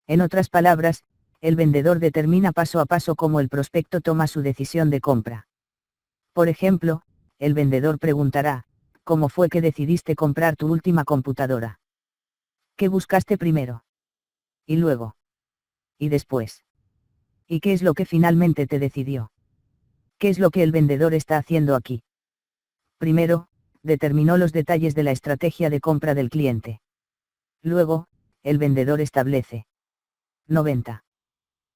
En otras palabras, el vendedor determina paso a paso cómo el prospecto toma su decisión de compra. Por ejemplo, el vendedor preguntará, ¿cómo fue que decidiste comprar tu última computadora? ¿Qué buscaste primero? ¿Y luego? ¿Y después? ¿Y qué es lo que finalmente te decidió? ¿Qué es lo que el vendedor está haciendo aquí? Primero, determinó los detalles de la estrategia de compra del cliente. Luego, el vendedor establece 90.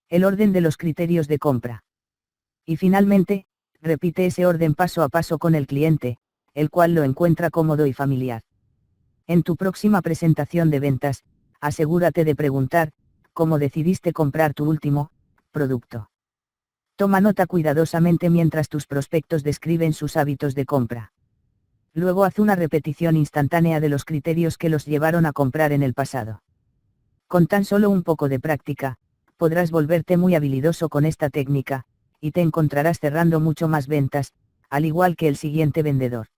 El orden de los criterios de compra. Y finalmente, repite ese orden paso a paso con el cliente, el cual lo encuentra cómodo y familiar. En tu próxima presentación de ventas, asegúrate de preguntar, ¿cómo decidiste comprar tu último producto? Toma nota cuidadosamente mientras tus prospectos describen sus hábitos de compra. Luego haz una repetición instantánea de los criterios que los llevaron a comprar en el pasado. Con tan solo un poco de práctica, podrás volverte muy habilidoso con esta técnica, y te encontrarás cerrando mucho más ventas, al igual que el siguiente vendedor.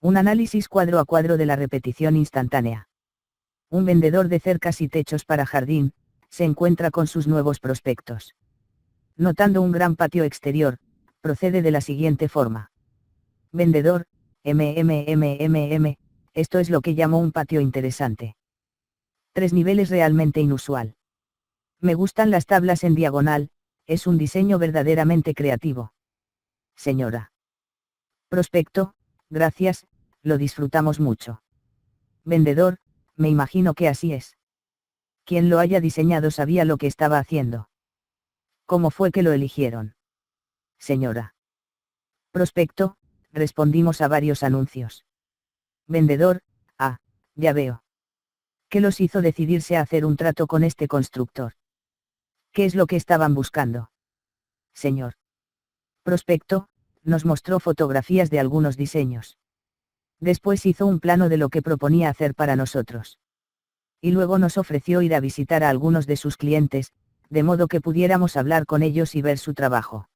Un análisis cuadro a cuadro de la repetición instantánea. Un vendedor de cercas y techos para jardín, se encuentra con sus nuevos prospectos. Notando un gran patio exterior, procede de la siguiente forma. Vendedor, esto es lo que llamo un patio interesante. 3 niveles realmente inusual. Me gustan las tablas en diagonal, es un diseño verdaderamente creativo. Señora. Prospecto, gracias, lo disfrutamos mucho. Vendedor, me imagino que así es. Quien lo haya diseñado sabía lo que estaba haciendo. ¿Cómo fue que lo eligieron? Señora. Prospecto, respondimos a varios anuncios. Vendedor, ya veo. ¿Qué los hizo decidirse a hacer un trato con este constructor? ¿Qué es lo que estaban buscando? Señor. Prospecto, nos mostró fotografías de algunos diseños. Después hizo un plano de lo que proponía hacer para nosotros. Y luego nos ofreció ir a visitar a algunos de sus clientes, de modo que pudiéramos hablar con ellos y ver su trabajo.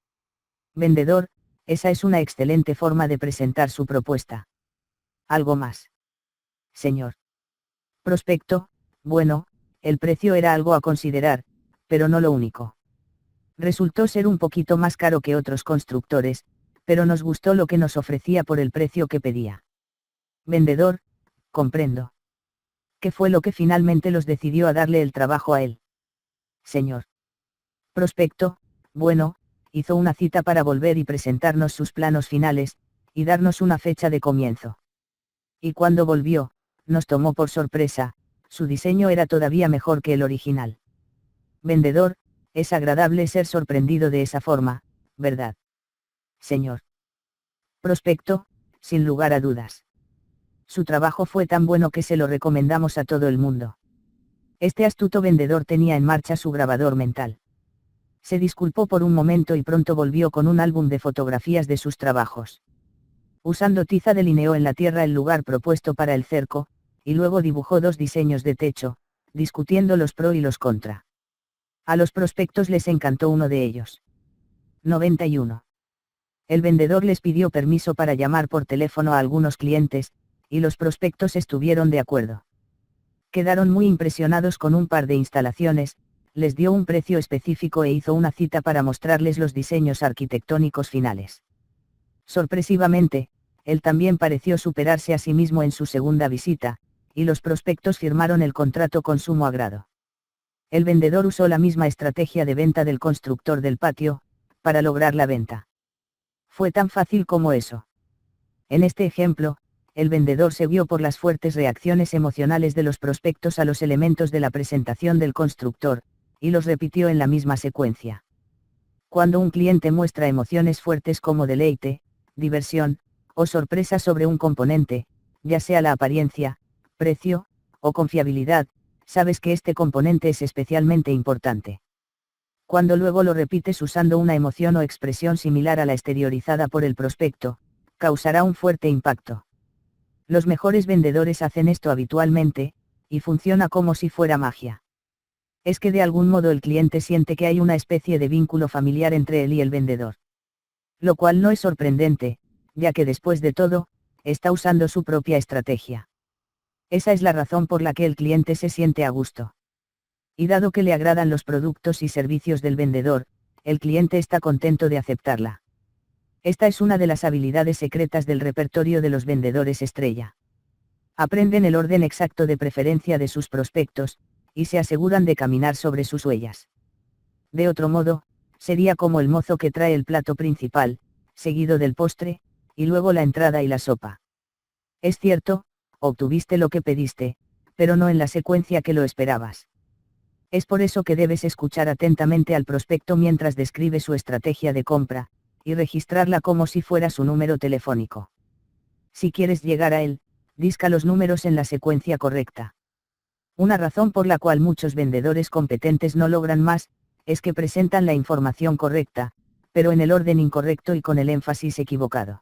Vendedor, esa es una excelente forma de presentar su propuesta. ¿Algo más? Señor. Prospecto, bueno, el precio era algo a considerar, pero no lo único. Resultó ser un poquito más caro que otros constructores, pero nos gustó lo que nos ofrecía por el precio que pedía. Vendedor, comprendo. ¿Qué fue lo que finalmente los decidió a darle el trabajo a él? Señor. Prospecto, bueno, hizo una cita para volver y presentarnos sus planos finales, y darnos una fecha de comienzo. Y cuando volvió, nos tomó por sorpresa, su diseño era todavía mejor que el original. Vendedor, es agradable ser sorprendido de esa forma, ¿verdad? Señor. Prospecto, sin lugar a dudas. Su trabajo fue tan bueno que se lo recomendamos a todo el mundo. Este astuto vendedor tenía en marcha su grabador mental. Se disculpó por un momento y pronto volvió con un álbum de fotografías de sus trabajos. Usando tiza delineó en la tierra el lugar propuesto para el cerco, y luego dibujó 2 diseños de techo, discutiendo los pro y los contra. A los prospectos les encantó uno de ellos. 91. El vendedor les pidió permiso para llamar por teléfono a algunos clientes, y los prospectos estuvieron de acuerdo. Quedaron muy impresionados con un par de instalaciones, les dio un precio específico e hizo una cita para mostrarles los diseños arquitectónicos finales. Sorpresivamente, él también pareció superarse a sí mismo en su segunda visita, y los prospectos firmaron el contrato con sumo agrado. El vendedor usó la misma estrategia de venta del constructor del patio, para lograr la venta. Fue tan fácil como eso. En este ejemplo, el vendedor se guió por las fuertes reacciones emocionales de los prospectos a los elementos de la presentación del constructor, y los repitió en la misma secuencia. Cuando un cliente muestra emociones fuertes como deleite, diversión, o sorpresa sobre un componente, ya sea la apariencia, precio, o confiabilidad, sabes que este componente es especialmente importante. Cuando luego lo repites usando una emoción o expresión similar a la exteriorizada por el prospecto, causará un fuerte impacto. Los mejores vendedores hacen esto habitualmente, y funciona como si fuera magia. Es que de algún modo el cliente siente que hay una especie de vínculo familiar entre él y el vendedor. Lo cual no es sorprendente, ya que después de todo, está usando su propia estrategia. Esa es la razón por la que el cliente se siente a gusto. Y dado que le agradan los productos y servicios del vendedor, el cliente está contento de aceptarla. Esta es una de las habilidades secretas del repertorio de los vendedores estrella. Aprenden el orden exacto de preferencia de sus prospectos, y se aseguran de caminar sobre sus huellas. De otro modo, sería como el mozo que trae el plato principal, seguido del postre, y luego la entrada y la sopa. Es cierto, obtuviste lo que pediste, pero no en la secuencia que lo esperabas. Es por eso que debes escuchar atentamente al prospecto mientras describe su estrategia de compra, y registrarla como si fuera su número telefónico. Si quieres llegar a él, disca los números en la secuencia correcta. Una razón por la cual muchos vendedores competentes no logran más, es que presentan la información correcta, pero en el orden incorrecto y con el énfasis equivocado.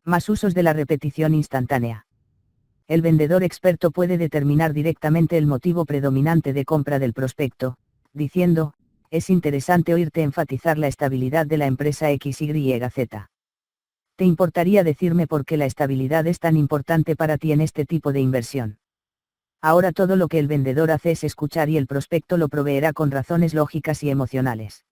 Más usos de la repetición instantánea. El vendedor experto puede determinar directamente el motivo predominante de compra del prospecto, diciendo, es interesante oírte enfatizar la estabilidad de la empresa XYZ. ¿Te importaría decirme por qué la estabilidad es tan importante para ti en este tipo de inversión? Ahora todo lo que el vendedor hace es escuchar y el prospecto lo proveerá con razones lógicas y emocionales.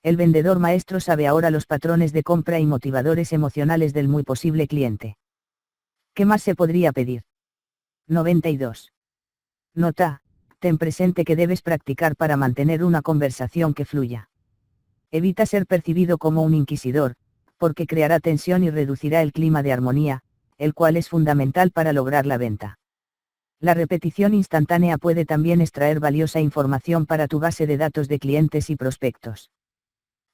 El vendedor maestro sabe ahora los patrones de compra y motivadores emocionales del muy posible cliente. ¿Qué más se podría pedir? 92. Nota, ten presente que debes practicar para mantener una conversación que fluya. Evita ser percibido como un inquisidor, porque creará tensión y reducirá el clima de armonía, el cual es fundamental para lograr la venta. La repetición instantánea puede también extraer valiosa información para tu base de datos de clientes y prospectos.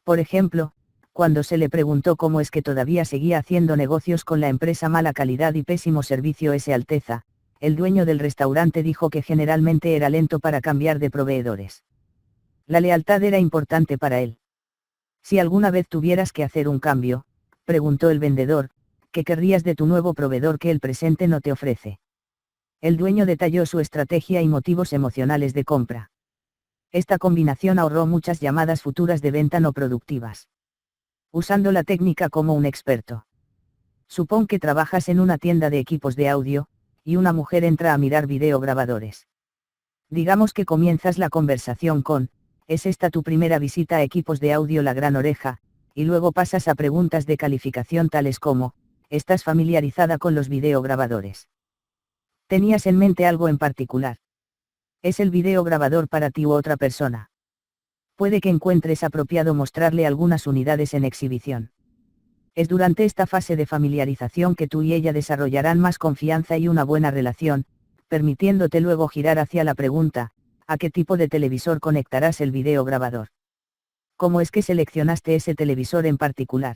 Por ejemplo, cuando se le preguntó cómo es que todavía seguía haciendo negocios con la empresa mala calidad y pésimo servicio Ese Alteza, el dueño del restaurante dijo que generalmente era lento para cambiar de proveedores. La lealtad era importante para él. Si alguna vez tuvieras que hacer un cambio, preguntó el vendedor, ¿qué querrías de tu nuevo proveedor que el presente no te ofrece? El dueño detalló su estrategia y motivos emocionales de compra. Esta combinación ahorró muchas llamadas futuras de venta no productivas. Usando la técnica como un experto. Supón que trabajas en una tienda de equipos de audio, y una mujer entra a mirar videograbadores. Digamos que comienzas la conversación con, ¿es esta tu primera visita a equipos de audio La Gran Oreja? Y luego pasas a preguntas de calificación tales como, ¿estás familiarizada con los videograbadores? ¿Tenías en mente algo en particular? ¿Es el videograbador para ti u otra persona? Puede que encuentres apropiado mostrarle algunas unidades en exhibición. Es durante esta fase de familiarización que tú y ella desarrollarán más confianza y una buena relación, permitiéndote luego girar hacia la pregunta, ¿a qué tipo de televisor conectarás el videograbador? ¿Cómo es que seleccionaste ese televisor en particular?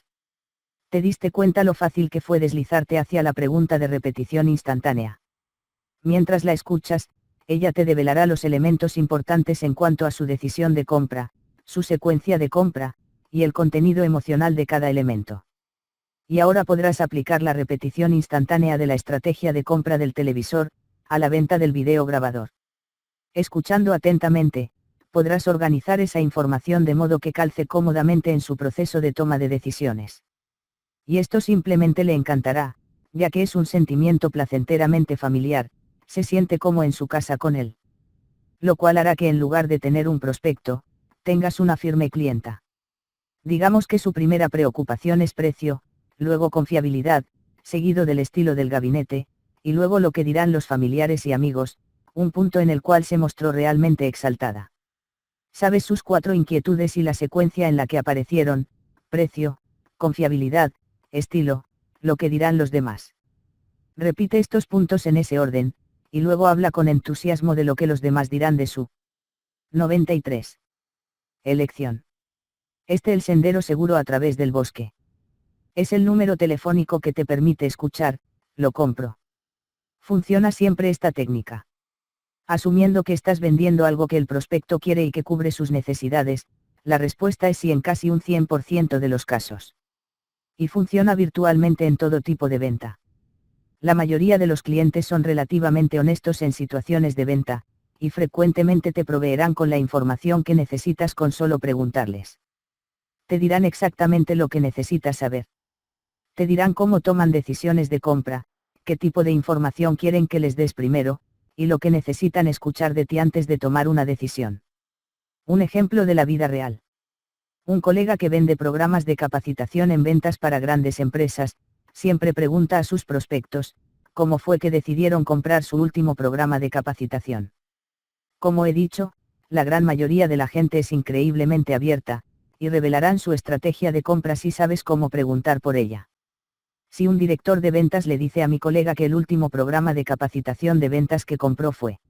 ¿Te diste cuenta lo fácil que fue deslizarte hacia la pregunta de repetición instantánea? Mientras la escuchas, ella te develará los elementos importantes en cuanto a su decisión de compra, su secuencia de compra, y el contenido emocional de cada elemento. Y ahora podrás aplicar la repetición instantánea de la estrategia de compra del televisor, a la venta del videograbador. Escuchando atentamente, podrás organizar esa información de modo que calce cómodamente en su proceso de toma de decisiones. Y esto simplemente le encantará, ya que es un sentimiento placenteramente familiar, se siente como en su casa con él. Lo cual hará que en lugar de tener un prospecto, tengas una firme clienta. Digamos que su primera preocupación es precio, luego confiabilidad, seguido del estilo del gabinete, y luego lo que dirán los familiares y amigos, un punto en el cual se mostró realmente exaltada. Sabes sus 4 inquietudes y la secuencia en la que aparecieron: precio, confiabilidad, estilo, lo que dirán los demás. Repite estos puntos en ese orden, y luego habla con entusiasmo de lo que los demás dirán de su. 93. Elección. El sendero seguro a través del bosque. Es el número telefónico que te permite escuchar, lo compro. Funciona siempre esta técnica. Asumiendo que estás vendiendo algo que el prospecto quiere y que cubre sus necesidades, la respuesta es sí en casi un 100% de los casos. Y funciona virtualmente en todo tipo de venta. La mayoría de los clientes son relativamente honestos en situaciones de venta, y frecuentemente te proveerán con la información que necesitas con solo preguntarles. Te dirán exactamente lo que necesitas saber. Te dirán cómo toman decisiones de compra, qué tipo de información quieren que les des primero, y lo que necesitan escuchar de ti antes de tomar una decisión. Un ejemplo de la vida real. Un colega que vende programas de capacitación en ventas para grandes empresas, siempre pregunta a sus prospectos, ¿cómo fue que decidieron comprar su último programa de capacitación? Como he dicho, la gran mayoría de la gente es increíblemente abierta, y revelarán su estrategia de compra si sabes cómo preguntar por ella. Si un director de ventas le dice a mi colega que el último programa de capacitación de ventas que compró fue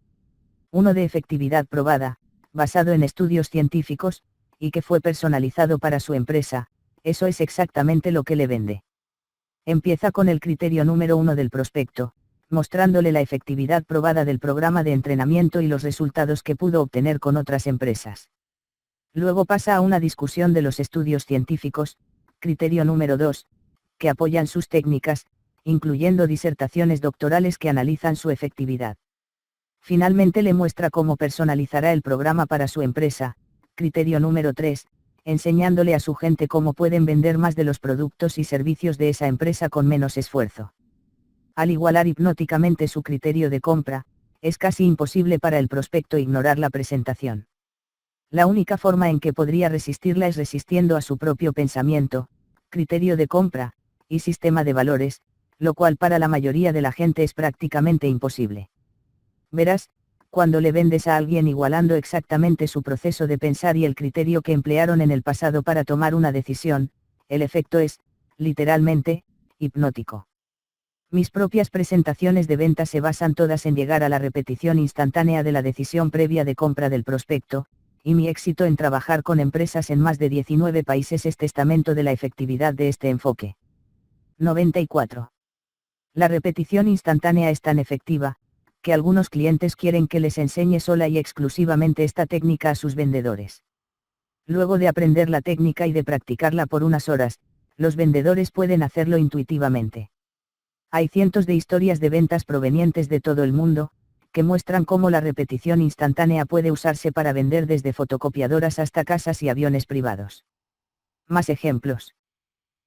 uno de efectividad probada, basado en estudios científicos, y que fue personalizado para su empresa, eso es exactamente lo que le vende. Empieza con el criterio número 1 del prospecto, mostrándole la efectividad probada del programa de entrenamiento y los resultados que pudo obtener con otras empresas. Luego pasa a una discusión de los estudios científicos, criterio número 2, que apoyan sus técnicas, incluyendo disertaciones doctorales que analizan su efectividad. Finalmente le muestra cómo personalizará el programa para su empresa, criterio número 3, enseñándole a su gente cómo pueden vender más de los productos y servicios de esa empresa con menos esfuerzo. Al igualar hipnóticamente su criterio de compra, es casi imposible para el prospecto ignorar la presentación. La única forma en que podría resistirla es resistiendo a su propio pensamiento, criterio de compra, y sistema de valores, lo cual para la mayoría de la gente es prácticamente imposible. Verás, cuando le vendes a alguien igualando exactamente su proceso de pensar y el criterio que emplearon en el pasado para tomar una decisión, el efecto es, literalmente, hipnótico. Mis propias presentaciones de venta se basan todas en llegar a la repetición instantánea de la decisión previa de compra del prospecto, y mi éxito en trabajar con empresas en más de 19 países es testamento de la efectividad de este enfoque. 94. La repetición instantánea es tan efectiva, que algunos clientes quieren que les enseñe sola y exclusivamente esta técnica a sus vendedores. Luego de aprender la técnica y de practicarla por unas horas, los vendedores pueden hacerlo intuitivamente. Hay cientos de historias de ventas provenientes de todo el mundo, que muestran cómo la repetición instantánea puede usarse para vender desde fotocopiadoras hasta casas y aviones privados. Más ejemplos.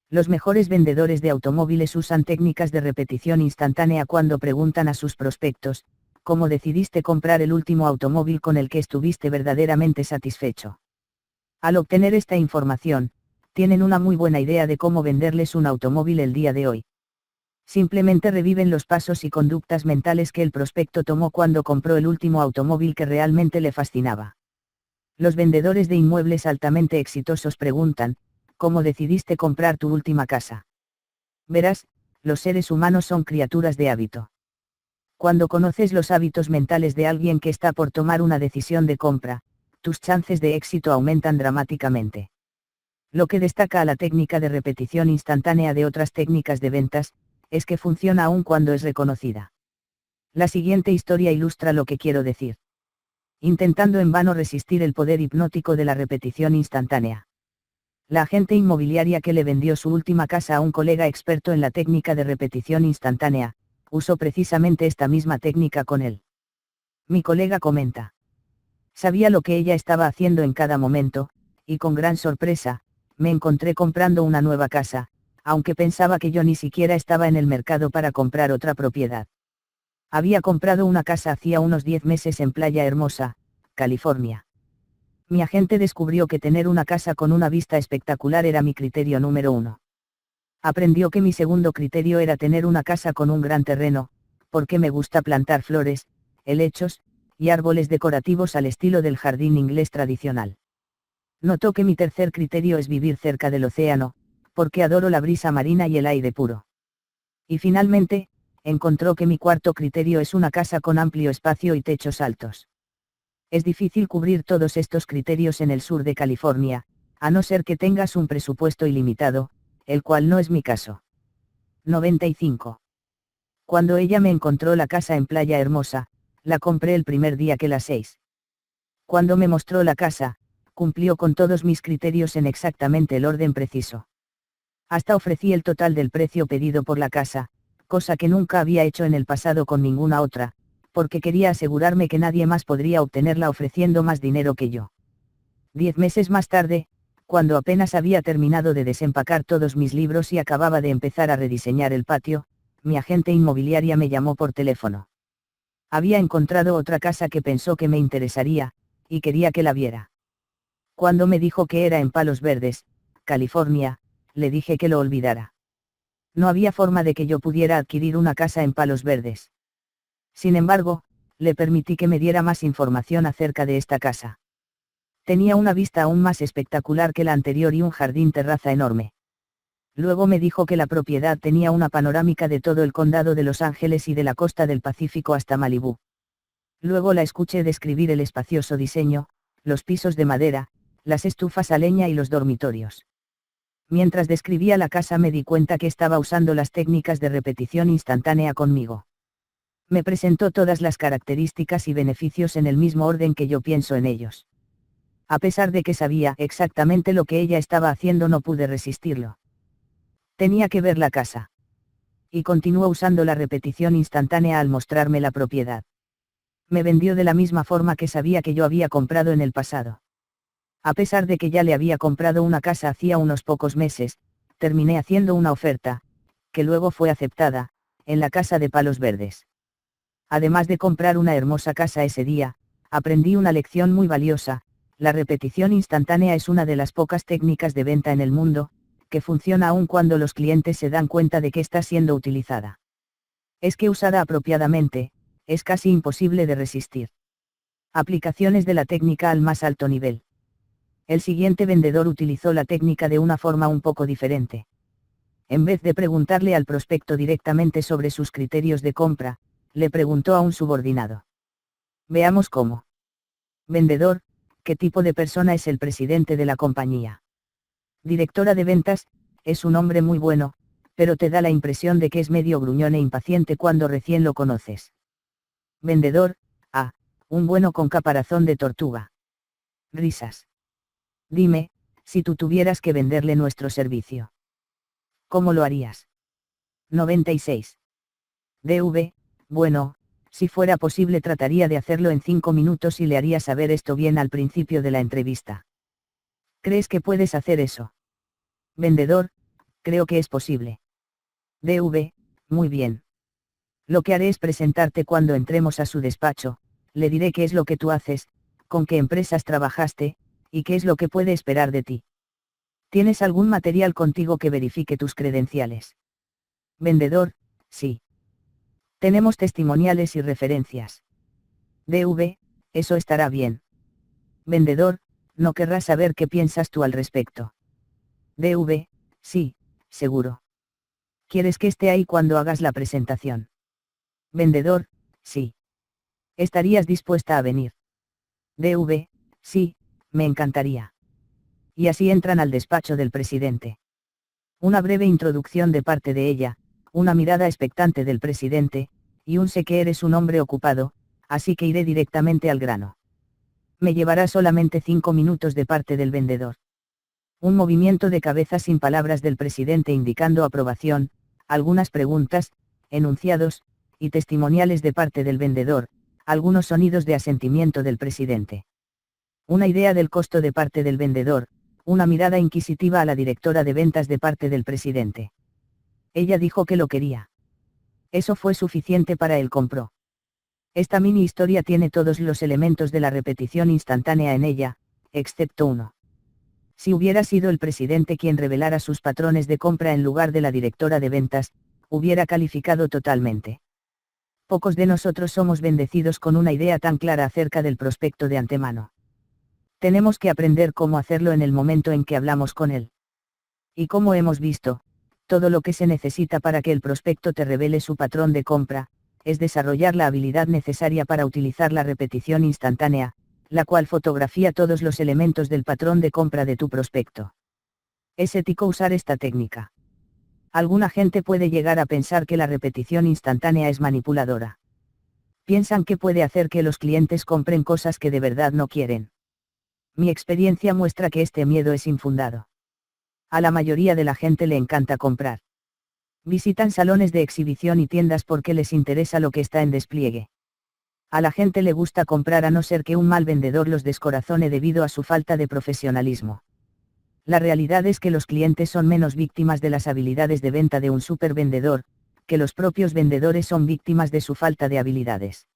Los mejores vendedores de automóviles usan técnicas de repetición instantánea cuando preguntan a sus prospectos, ¿cómo decidiste comprar el último automóvil con el que estuviste verdaderamente satisfecho? Al obtener esta información, tienen una muy buena idea de cómo venderles un automóvil el día de hoy. Simplemente reviven los pasos y conductas mentales que el prospecto tomó cuando compró el último automóvil que realmente le fascinaba. Los vendedores de inmuebles altamente exitosos preguntan, ¿cómo decidiste comprar tu última casa? Verás, los seres humanos son criaturas de hábito. Cuando conoces los hábitos mentales de alguien que está por tomar una decisión de compra, tus chances de éxito aumentan dramáticamente. Lo que destaca a la técnica de repetición instantánea de otras técnicas de ventas, es que funciona aún cuando es reconocida. La siguiente historia ilustra lo que quiero decir. Intentando en vano resistir el poder hipnótico de la repetición instantánea. La agente inmobiliaria que le vendió su última casa a un colega experto en la técnica de repetición instantánea, usó precisamente esta misma técnica con él. Mi colega comenta. Sabía lo que ella estaba haciendo en cada momento, y con gran sorpresa, me encontré comprando una nueva casa, aunque pensaba que yo ni siquiera estaba en el mercado para comprar otra propiedad. Había comprado una casa hacía unos 10 meses en Playa Hermosa, California. Mi agente descubrió que tener una casa con una vista espectacular era mi criterio número 1. Aprendió que mi segundo criterio era tener una casa con un gran terreno, porque me gusta plantar flores, helechos, y árboles decorativos al estilo del jardín inglés tradicional. Notó que mi tercer criterio es vivir cerca del océano, porque adoro la brisa marina y el aire puro. Y finalmente, encontró que mi cuarto criterio es una casa con amplio espacio y techos altos. Es difícil cubrir todos estos criterios en el sur de California, a no ser que tengas un presupuesto ilimitado, el cual no es mi caso. 95. Cuando ella me encontró la casa en Playa Hermosa, la compré el primer día que la 6. Cuando me mostró la casa, cumplió con todos mis criterios en exactamente el orden preciso. Hasta ofrecí el total del precio pedido por la casa, cosa que nunca había hecho en el pasado con ninguna otra, porque quería asegurarme que nadie más podría obtenerla ofreciendo más dinero que yo. 10 meses más tarde, cuando apenas había terminado de desempacar todos mis libros y acababa de empezar a rediseñar el patio, mi agente inmobiliaria me llamó por teléfono. Había encontrado otra casa que pensó que me interesaría, y quería que la viera. Cuando me dijo que era en Palos Verdes, California, le dije que lo olvidara. No había forma de que yo pudiera adquirir una casa en Palos Verdes. Sin embargo, le permití que me diera más información acerca de esta casa. Tenía una vista aún más espectacular que la anterior y un jardín terraza enorme. Luego me dijo que la propiedad tenía una panorámica de todo el condado de Los Ángeles y de la costa del Pacífico hasta Malibú. Luego la escuché describir el espacioso diseño, los pisos de madera, las estufas a leña y los dormitorios. Mientras describía la casa me di cuenta que estaba usando las técnicas de repetición instantánea conmigo. Me presentó todas las características y beneficios en el mismo orden que yo pienso en ellos. A pesar de que sabía exactamente lo que ella estaba haciendo, no pude resistirlo. Tenía que ver la casa. Y continuó usando la repetición instantánea al mostrarme la propiedad. Me vendió de la misma forma que sabía que yo había comprado en el pasado. A pesar de que ya le había comprado una casa hacía unos pocos meses, terminé haciendo una oferta, que luego fue aceptada, en la casa de Palos Verdes. Además de comprar una hermosa casa ese día, aprendí una lección muy valiosa: la repetición instantánea es una de las pocas técnicas de venta en el mundo, que funciona aun cuando los clientes se dan cuenta de que está siendo utilizada. Es que usada apropiadamente, es casi imposible de resistir. Aplicaciones de la técnica al más alto nivel. El siguiente vendedor utilizó la técnica de una forma un poco diferente. En vez de preguntarle al prospecto directamente sobre sus criterios de compra, le preguntó a un subordinado. Veamos cómo. Vendedor: ¿qué tipo de persona es el presidente de la compañía? Directora de ventas: es un hombre muy bueno, pero te da la impresión de que es medio gruñón e impaciente cuando recién lo conoces. Vendedor: ah, un bueno con caparazón de tortuga. Risas. Dime, si tú tuvieras que venderle nuestro servicio, ¿cómo lo harías? 96. DV: bueno, si fuera posible trataría de hacerlo en 5 minutos y le haría saber esto bien al principio de la entrevista. ¿Crees que puedes hacer eso? Vendedor: creo que es posible. DV: muy bien. Lo que haré es presentarte cuando entremos a su despacho, le diré qué es lo que tú haces, con qué empresas trabajaste, y qué es lo que puede esperar de ti. ¿Tienes algún material contigo que verifique tus credenciales? Vendedor: sí. Tenemos testimoniales y referencias. DV: eso estará bien. Vendedor: no querrás saber qué piensas tú al respecto. DV: sí, seguro. ¿Quieres que esté ahí cuando hagas la presentación? Vendedor: sí. ¿Estarías dispuesta a venir? DV: sí, me encantaría. Y así entran al despacho del presidente. Una breve introducción de parte de ella, una mirada expectante del presidente, y un sé que eres un hombre ocupado, así que iré directamente al grano. Me llevará solamente 5 minutos de parte del vendedor. Un movimiento de cabeza sin palabras del presidente indicando aprobación, algunas preguntas, enunciados, y testimoniales de parte del vendedor, algunos sonidos de asentimiento del presidente. Una idea del costo de parte del vendedor, una mirada inquisitiva a la directora de ventas de parte del presidente. Ella dijo que lo quería. Eso fue suficiente para él. Compró. Esta mini historia tiene todos los elementos de la repetición instantánea en ella, excepto uno. Si hubiera sido el presidente quien revelara sus patrones de compra en lugar de la directora de ventas, hubiera calificado totalmente. Pocos de nosotros somos bendecidos con una idea tan clara acerca del prospecto de antemano. Tenemos que aprender cómo hacerlo en el momento en que hablamos con él. Y como hemos visto, todo lo que se necesita para que el prospecto te revele su patrón de compra, es desarrollar la habilidad necesaria para utilizar la repetición instantánea, la cual fotografía todos los elementos del patrón de compra de tu prospecto. Es ético usar esta técnica. Alguna gente puede llegar a pensar que la repetición instantánea es manipuladora. Piensan que puede hacer que los clientes compren cosas que de verdad no quieren. Mi experiencia muestra que este miedo es infundado. A la mayoría de la gente le encanta comprar. Visitan salones de exhibición y tiendas porque les interesa lo que está en despliegue. A la gente le gusta comprar a no ser que un mal vendedor los descorazone debido a su falta de profesionalismo. La realidad es que los clientes son menos víctimas de las habilidades de venta de un supervendedor, que los propios vendedores son víctimas de su falta de habilidades.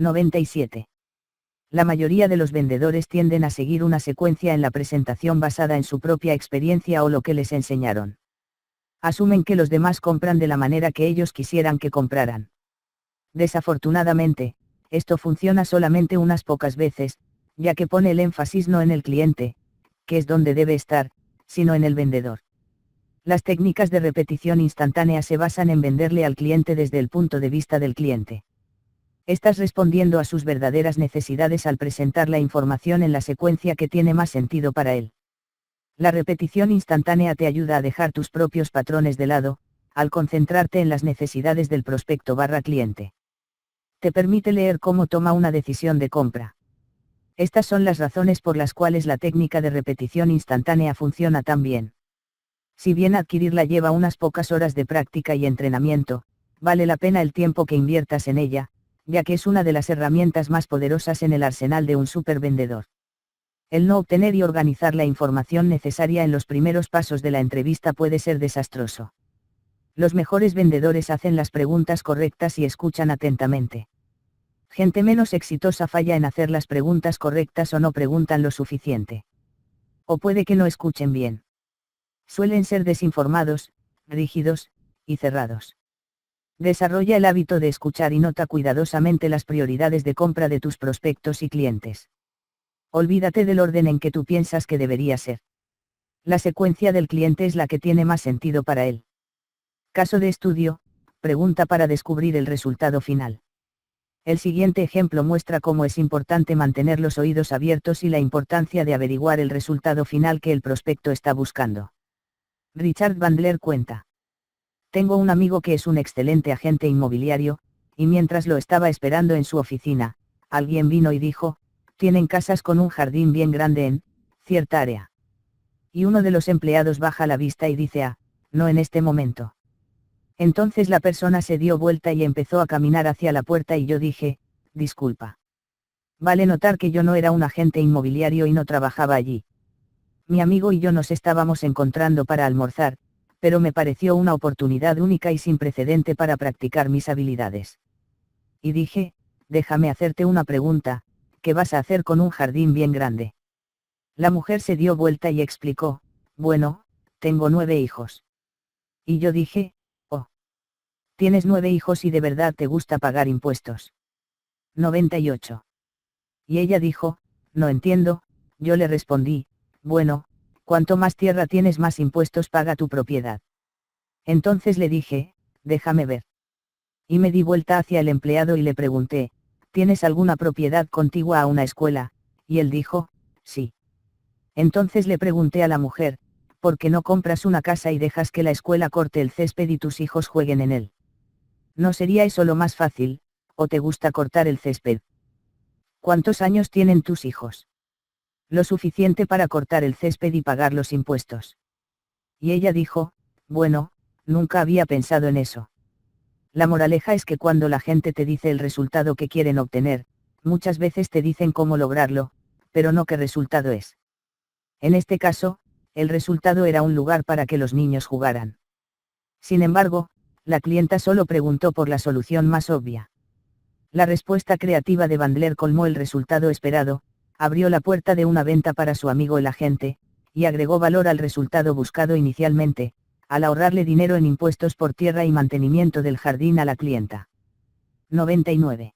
97. La mayoría de los vendedores tienden a seguir una secuencia en la presentación basada en su propia experiencia o lo que les enseñaron. Asumen que los demás compran de la manera que ellos quisieran que compraran. Desafortunadamente, esto funciona solamente unas pocas veces, ya que pone el énfasis no en el cliente, que es donde debe estar, sino en el vendedor. Las técnicas de repetición instantánea se basan en venderle al cliente desde el punto de vista del cliente. Estás respondiendo a sus verdaderas necesidades al presentar la información en la secuencia que tiene más sentido para él. La repetición instantánea te ayuda a dejar tus propios patrones de lado, al concentrarte en las necesidades del prospecto/cliente. Te permite leer cómo toma una decisión de compra. Estas son las razones por las cuales la técnica de repetición instantánea funciona tan bien. Si bien adquirirla lleva unas pocas horas de práctica y entrenamiento, vale la pena el tiempo que inviertas en ella, ya que es una de las herramientas más poderosas en el arsenal de un supervendedor. El no obtener y organizar la información necesaria en los primeros pasos de la entrevista puede ser desastroso. Los mejores vendedores hacen las preguntas correctas y escuchan atentamente. Gente menos exitosa falla en hacer las preguntas correctas o no preguntan lo suficiente. O puede que no escuchen bien. Suelen ser desinformados, rígidos, y cerrados. Desarrolla el hábito de escuchar y nota cuidadosamente las prioridades de compra de tus prospectos y clientes. Olvídate del orden en que tú piensas que debería ser. La secuencia del cliente es la que tiene más sentido para él. Caso de estudio, pregunta para descubrir el resultado final. El siguiente ejemplo muestra cómo es importante mantener los oídos abiertos y la importancia de averiguar el resultado final que el prospecto está buscando. Richard Bandler cuenta. Tengo un amigo que es un excelente agente inmobiliario, y mientras lo estaba esperando en su oficina, alguien vino y dijo, tienen casas con un jardín bien grande en cierta área. Y uno de los empleados baja la vista y dice, no en este momento. Entonces la persona se dio vuelta y empezó a caminar hacia la puerta y yo dije, disculpa. Vale notar que yo no era un agente inmobiliario y no trabajaba allí. Mi amigo y yo nos estábamos encontrando para almorzar, pero me pareció una oportunidad única y sin precedente para practicar mis habilidades. Y dije, déjame hacerte una pregunta, ¿qué vas a hacer con un jardín bien grande? La mujer se dio vuelta y explicó, bueno, tengo 9 hijos. Y yo dije, oh. Tienes 9 hijos y de verdad te gusta pagar impuestos. 98. Y ella dijo, no entiendo, yo le respondí, bueno, cuanto más tierra tienes más impuestos paga tu propiedad. Entonces le dije, déjame ver. Y me di vuelta hacia el empleado y le pregunté, ¿tienes alguna propiedad contigua a una escuela? Y él dijo, sí. Entonces le pregunté a la mujer, ¿por qué no compras una casa y dejas que la escuela corte el césped y tus hijos jueguen en él? ¿No sería eso lo más fácil, o te gusta cortar el césped? ¿Cuántos años tienen tus hijos? Lo suficiente para cortar el césped y pagar los impuestos. Y ella dijo, bueno, nunca había pensado en eso. La moraleja es que cuando la gente te dice el resultado que quieren obtener, muchas veces te dicen cómo lograrlo, pero no qué resultado es. En este caso, el resultado era un lugar para que los niños jugaran. Sin embargo, la clienta solo preguntó por la solución más obvia. La respuesta creativa de Bandler colmó el resultado esperado, abrió la puerta de una venta para su amigo el agente, y agregó valor al resultado buscado inicialmente, al ahorrarle dinero en impuestos por tierra y mantenimiento del jardín a la clienta. 99.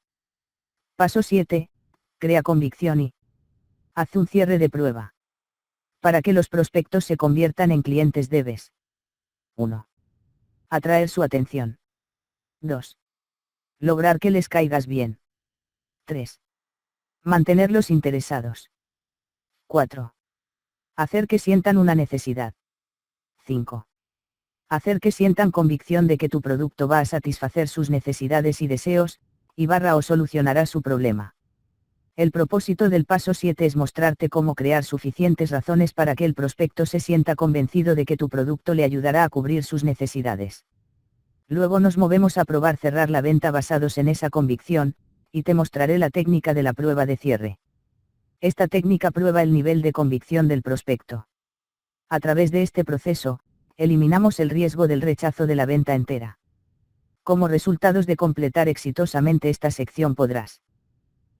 Paso 7. Crea convicción y haz un cierre de prueba. Para que los prospectos se conviertan en clientes debes 1. Atraer su atención. 2. Lograr que les caigas bien. 3. Mantenerlos interesados. 4. Hacer que sientan una necesidad. 5. Hacer que sientan convicción de que tu producto va a satisfacer sus necesidades y deseos, o solucionará su problema. El propósito del paso 7 es mostrarte cómo crear suficientes razones para que el prospecto se sienta convencido de que tu producto le ayudará a cubrir sus necesidades. Luego nos movemos a probar cerrar la venta basados en esa convicción, y te mostraré la técnica de la prueba de cierre. Esta técnica prueba el nivel de convicción del prospecto. A través de este proceso, eliminamos el riesgo del rechazo de la venta entera. Como resultados de completar exitosamente esta sección podrás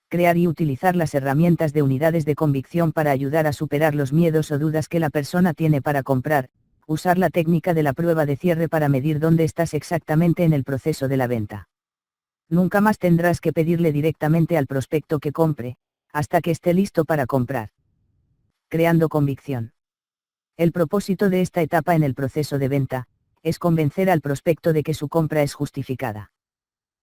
Crear y utilizar las herramientas de unidades de convicción para ayudar a superar los miedos o dudas que la persona tiene para comprar. Usar la técnica de la prueba de cierre para medir dónde estás exactamente en el proceso de la venta. Nunca más tendrás que pedirle directamente al prospecto que compre, hasta que esté listo para comprar. Creando convicción. El propósito de esta etapa en el proceso de venta, es convencer al prospecto de que su compra es justificada.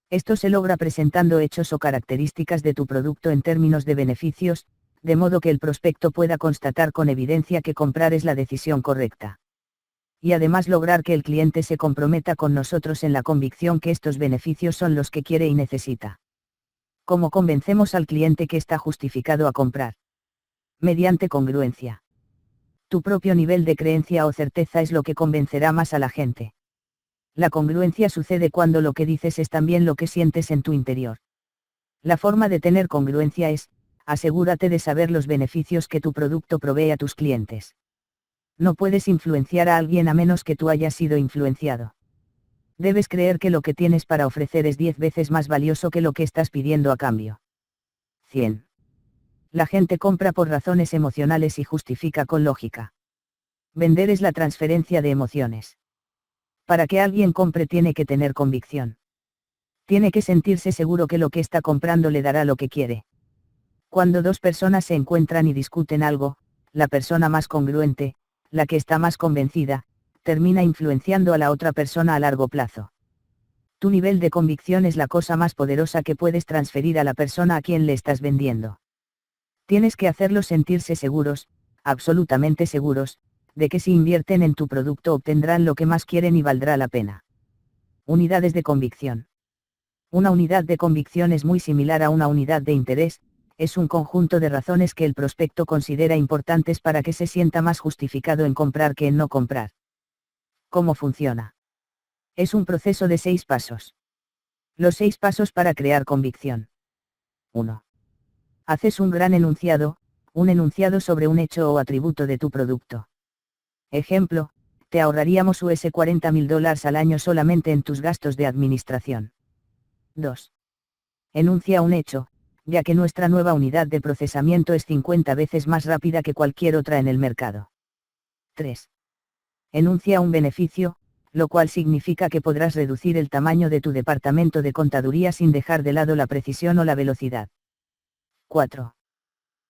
Esto se logra presentando hechos o características de tu producto en términos de beneficios, de modo que el prospecto pueda constatar con evidencia que comprar es la decisión correcta. Y además lograr que el cliente se comprometa con nosotros en la convicción que estos beneficios son los que quiere y necesita. ¿Cómo convencemos al cliente que está justificado a comprar? Mediante congruencia. Tu propio nivel de creencia o certeza es lo que convencerá más a la gente. La congruencia sucede cuando lo que dices es también lo que sientes en tu interior. La forma de tener congruencia es, asegúrate de saber los beneficios que tu producto provee a tus clientes. No puedes influenciar a alguien a menos que tú hayas sido influenciado. Debes creer que lo que tienes para ofrecer es 10 veces más valioso que lo que estás pidiendo a cambio. 100. La gente compra por razones emocionales y justifica con lógica. Vender es la transferencia de emociones. Para que alguien compre tiene que tener convicción. Tiene que sentirse seguro que lo que está comprando le dará lo que quiere. Cuando dos personas se encuentran y discuten algo, la persona más congruente, la que está más convencida, termina influenciando a la otra persona a largo plazo. Tu nivel de convicción es la cosa más poderosa que puedes transferir a la persona a quien le estás vendiendo. Tienes que hacerlos sentirse seguros, absolutamente seguros, de que si invierten en tu producto obtendrán lo que más quieren y valdrá la pena. Unidades de convicción. Una unidad de convicción es muy similar a una unidad de interés, es un conjunto de razones que el prospecto considera importantes para que se sienta más justificado en comprar que en no comprar. ¿Cómo funciona? Es un proceso de 6 pasos. Los 6 pasos para crear convicción. 1. Haces un gran enunciado, un enunciado sobre un hecho o atributo de tu producto. Ejemplo, te ahorraríamos $40.000 al año solamente en tus gastos de administración. 2. Enuncia un hecho, ya que nuestra nueva unidad de procesamiento es 50 veces más rápida que cualquier otra en el mercado. 3. Enuncia un beneficio, lo cual significa que podrás reducir el tamaño de tu departamento de contaduría sin dejar de lado la precisión o la velocidad. 4.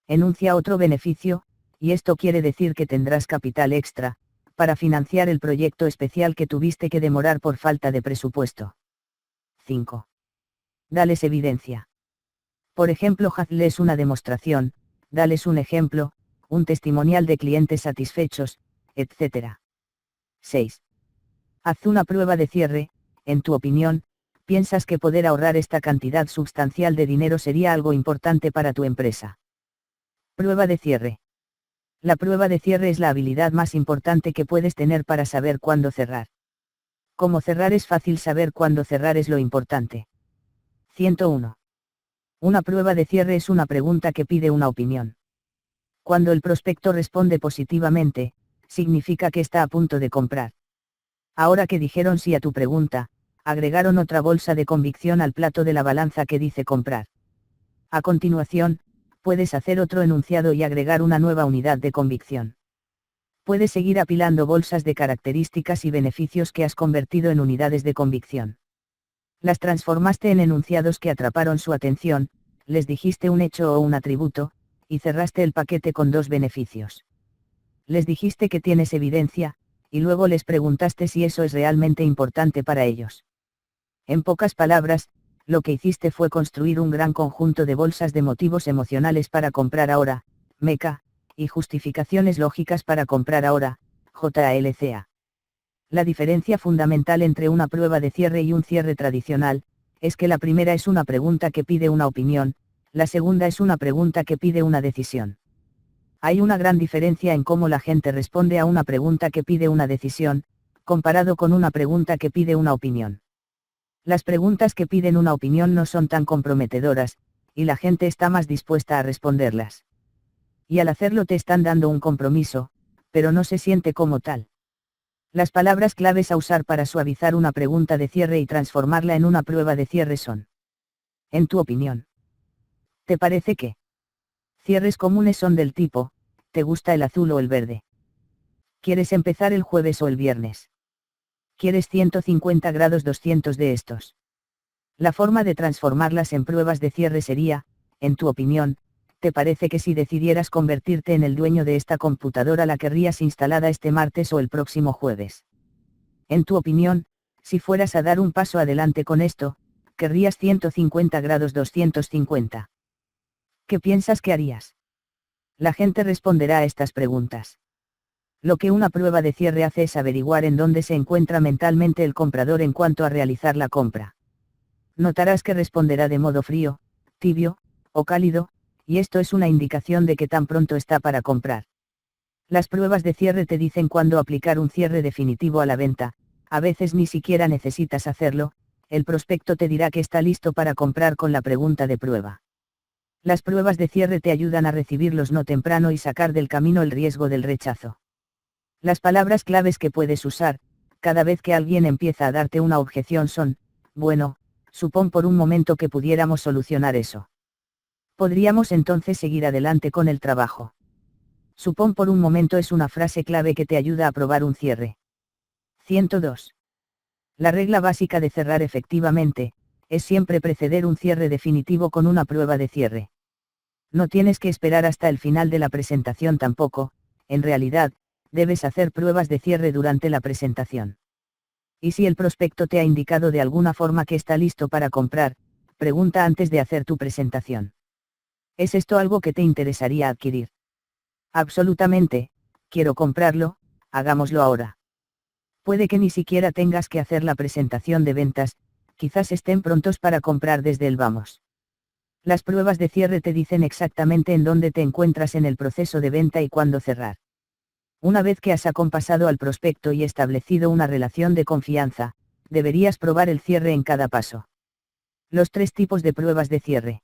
Enuncia otro beneficio, y esto quiere decir que tendrás capital extra, para financiar el proyecto especial que tuviste que demorar por falta de presupuesto. 5. Dales evidencia. Por ejemplo, hazles una demostración, dales un ejemplo, un testimonial de clientes satisfechos, etc. 6. Haz una prueba de cierre. En tu opinión, ¿piensas que poder ahorrar esta cantidad sustancial de dinero sería algo importante para tu empresa? Prueba de cierre. La prueba de cierre es la habilidad más importante que puedes tener para saber cuándo cerrar. Cómo cerrar es fácil, saber cuándo cerrar es lo importante. 101. Una prueba de cierre es una pregunta que pide una opinión. Cuando el prospecto responde positivamente, significa que está a punto de comprar. Ahora que dijeron sí a tu pregunta, agregaron otra bolsa de convicción al plato de la balanza que dice comprar. A continuación, puedes hacer otro enunciado y agregar una nueva unidad de convicción. Puedes seguir apilando bolsas de características y beneficios que has convertido en unidades de convicción. Las transformaste en enunciados que atraparon su atención, les dijiste un hecho o un atributo, y cerraste el paquete con 2 beneficios. Les dijiste que tienes evidencia, y luego les preguntaste si eso es realmente importante para ellos. En pocas palabras, lo que hiciste fue construir un gran conjunto de bolsas de motivos emocionales para comprar ahora, meca, y justificaciones lógicas para comprar ahora, JLCA. La diferencia fundamental entre una prueba de cierre y un cierre tradicional, es que la primera es una pregunta que pide una opinión, la segunda es una pregunta que pide una decisión. Hay una gran diferencia en cómo la gente responde a una pregunta que pide una decisión, comparado con una pregunta que pide una opinión. Las preguntas que piden una opinión no son tan comprometedoras, y la gente está más dispuesta a responderlas. Y al hacerlo te están dando un compromiso, pero no se siente como tal. Las palabras claves a usar para suavizar una pregunta de cierre y transformarla en una prueba de cierre son: en tu opinión. ¿Te parece que? Cierres comunes son del tipo, ¿te gusta el azul o el verde? ¿Quieres empezar el jueves o el viernes? ¿Quieres 150 grados 200 de estos? La forma de transformarlas en pruebas de cierre sería, en tu opinión, ¿te parece que si decidieras convertirte en el dueño de esta computadora la querrías instalada este martes o el próximo jueves? En tu opinión, si fueras a dar un paso adelante con esto, ¿querrías 150 grados 250? ¿Qué piensas que harías? La gente responderá a estas preguntas. Lo que una prueba de cierre hace es averiguar en dónde se encuentra mentalmente el comprador en cuanto a realizar la compra. Notarás que responderá de modo frío, tibio, o cálido, y esto es una indicación de que tan pronto está para comprar. Las pruebas de cierre te dicen cuándo aplicar un cierre definitivo a la venta, a veces ni siquiera necesitas hacerlo, el prospecto te dirá que está listo para comprar con la pregunta de prueba. Las pruebas de cierre te ayudan a recibirlos no temprano y sacar del camino el riesgo del rechazo. Las palabras claves que puedes usar, cada vez que alguien empieza a darte una objeción son, bueno, supón por un momento que pudiéramos solucionar eso. Podríamos entonces seguir adelante con el trabajo. Supón por un momento es una frase clave que te ayuda a probar un cierre. 102. La regla básica de cerrar efectivamente, es siempre preceder un cierre definitivo con una prueba de cierre. No tienes que esperar hasta el final de la presentación tampoco, en realidad, debes hacer pruebas de cierre durante la presentación. Y si el prospecto te ha indicado de alguna forma que está listo para comprar, pregunta antes de hacer tu presentación. ¿Es esto algo que te interesaría adquirir? Absolutamente, quiero comprarlo, hagámoslo ahora. Puede que ni siquiera tengas que hacer la presentación de ventas, quizás estén prontos para comprar desde el vamos. Las pruebas de cierre te dicen exactamente en dónde te encuentras en el proceso de venta y cuándo cerrar. Una vez que has acompasado al prospecto y establecido una relación de confianza, deberías probar el cierre en cada paso. Los 3 tipos de pruebas de cierre.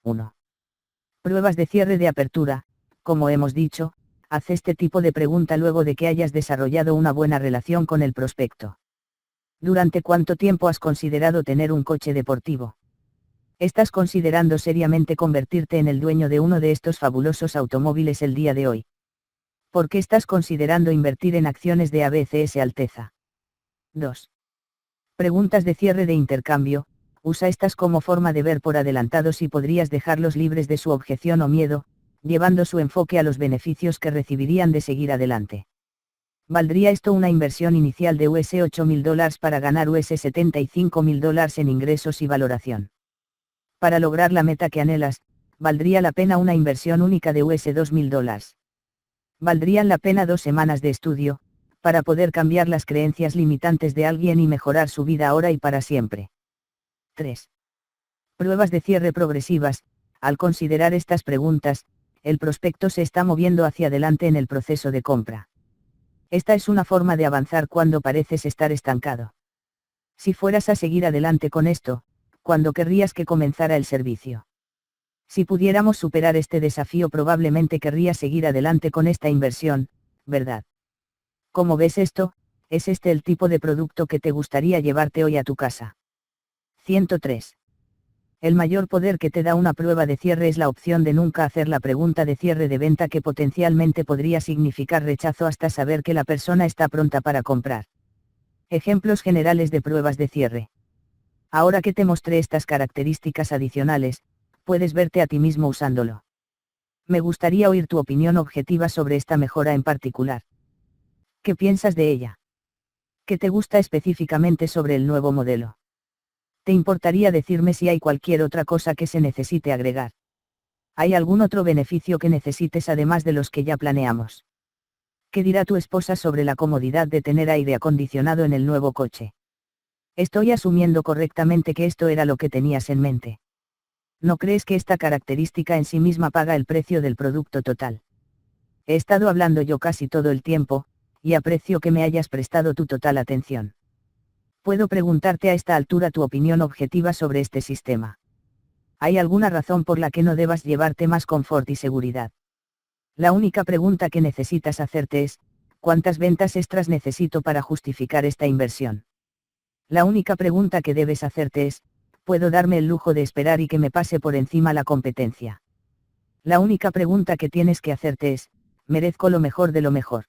1. Pruebas de cierre de apertura. Como hemos dicho, haz este tipo de pregunta luego de que hayas desarrollado una buena relación con el prospecto. ¿Durante cuánto tiempo has considerado tener un coche deportivo? ¿Estás considerando seriamente convertirte en el dueño de uno de estos fabulosos automóviles el día de hoy? ¿Por qué estás considerando invertir en acciones de ABCS Alteza? 2. Preguntas de cierre de intercambio. Usa estas como forma de ver por adelantado si podrías dejarlos libres de su objeción o miedo, llevando su enfoque a los beneficios que recibirían de seguir adelante. ¿Valdría esto una inversión inicial de $8.000 para ganar $75.000 en ingresos y valoración? Para lograr la meta que anhelas, ¿valdría la pena una inversión única de $2.000? ¿Valdrían la pena 2 semanas de estudio, para poder cambiar las creencias limitantes de alguien y mejorar su vida ahora y para siempre? 3. Pruebas de cierre progresivas. Al considerar estas preguntas, el prospecto se está moviendo hacia adelante en el proceso de compra. Esta es una forma de avanzar cuando pareces estar estancado. Si fueras a seguir adelante con esto, ¿cuándo querrías que comenzara el servicio? Si pudiéramos superar este desafío, probablemente querrías seguir adelante con esta inversión, ¿verdad? ¿Cómo ves esto? ¿Es este el tipo de producto que te gustaría llevarte hoy a tu casa? 103. El mayor poder que te da una prueba de cierre es la opción de nunca hacer la pregunta de cierre de venta, que potencialmente podría significar rechazo hasta saber que la persona está pronta para comprar. Ejemplos generales de pruebas de cierre. Ahora que te mostré estas características adicionales, puedes verte a ti mismo usándolo. Me gustaría oír tu opinión objetiva sobre esta mejora en particular. ¿Qué piensas de ella? ¿Qué te gusta específicamente sobre el nuevo modelo? ¿Te importaría decirme si hay cualquier otra cosa que se necesite agregar? ¿Hay algún otro beneficio que necesites además de los que ya planeamos? ¿Qué dirá tu esposa sobre la comodidad de tener aire acondicionado en el nuevo coche? Estoy asumiendo correctamente que esto era lo que tenías en mente. ¿No crees que esta característica en sí misma paga el precio del producto total? He estado hablando yo casi todo el tiempo, y aprecio que me hayas prestado tu total atención. Puedo preguntarte a esta altura tu opinión objetiva sobre este sistema. ¿Hay alguna razón por la que no debas llevarte más confort y seguridad? La única pregunta que necesitas hacerte es, ¿cuántas ventas extras necesito para justificar esta inversión? La única pregunta que debes hacerte es, Puedo darme el lujo de esperar y que me pase por encima la competencia. La única pregunta que tienes que hacerte es, ¿merezco lo mejor de lo mejor?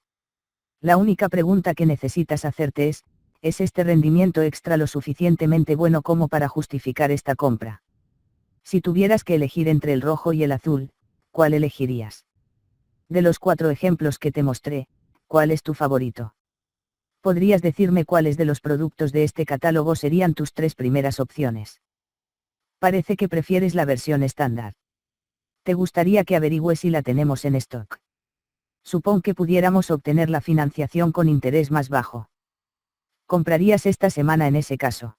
La única pregunta que necesitas hacerte ¿es este rendimiento extra lo suficientemente bueno como para justificar esta compra? Si tuvieras que elegir entre el rojo y el azul, ¿cuál elegirías? De los 4 ejemplos que te mostré, ¿cuál es tu favorito? ¿Podrías decirme cuáles de los productos de este catálogo serían tus 3 primeras opciones? Parece que prefieres la versión estándar. ¿Te gustaría que averigüe si la tenemos en stock? Supón que pudiéramos obtener la financiación con interés más bajo. ¿Comprarías esta semana en ese caso?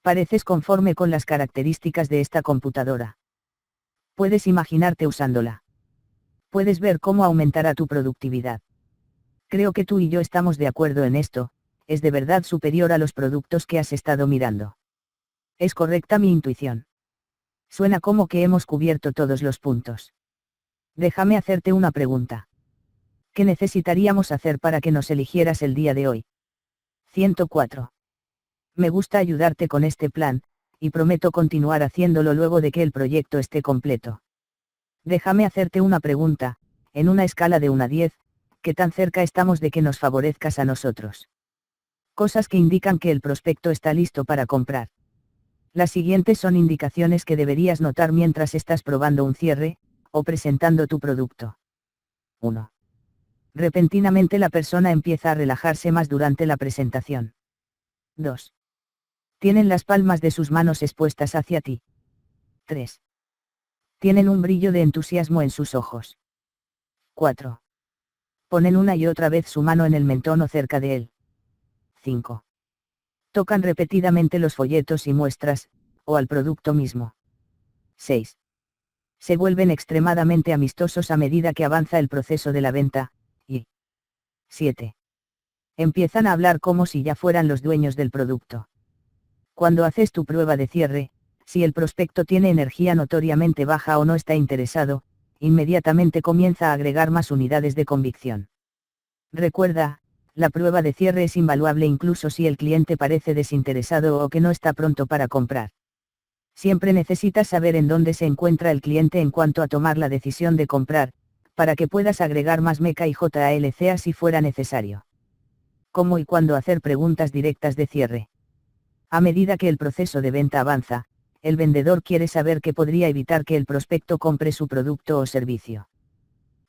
Pareces conforme con las características de esta computadora. Puedes imaginarte usándola. Puedes ver cómo aumentará tu productividad. Creo que tú y yo estamos de acuerdo en esto, es de verdad superior a los productos que has estado mirando. ¿Es correcta mi intuición? Suena como que hemos cubierto todos los puntos. Déjame hacerte una pregunta. ¿Qué necesitaríamos hacer para que nos eligieras el día de hoy? 104. Me gusta ayudarte con este plan, y prometo continuar haciéndolo luego de que el proyecto esté completo. Déjame hacerte una pregunta, en una escala de 1 a 10, ¿qué tan cerca estamos de que nos favorezcas a nosotros? Cosas que indican que el prospecto está listo para comprar. Las siguientes son indicaciones que deberías notar mientras estás probando un cierre, o presentando tu producto. 1. Repentinamente la persona empieza a relajarse más durante la presentación. 2. Tienen las palmas de sus manos expuestas hacia ti. 3. Tienen un brillo de entusiasmo en sus ojos. 4. Ponen una y otra vez su mano en el mentón o cerca de él. 5. Tocan repetidamente los folletos y muestras, o al producto mismo. 6. Se vuelven extremadamente amistosos a medida que avanza el proceso de la venta, y 7. Empiezan a hablar como si ya fueran los dueños del producto. Cuando haces tu prueba de cierre, si el prospecto tiene energía notoriamente baja o no está interesado, inmediatamente comienza a agregar más unidades de convicción. Recuerda, la prueba de cierre es invaluable incluso si el cliente parece desinteresado o que no está pronto para comprar. Siempre necesitas saber en dónde se encuentra el cliente en cuanto a tomar la decisión de comprar, para que puedas agregar más meca y JLCA si fuera necesario. ¿Cómo y cuándo hacer preguntas directas de cierre? A medida que el proceso de venta avanza, el vendedor quiere saber qué podría evitar que el prospecto compre su producto o servicio.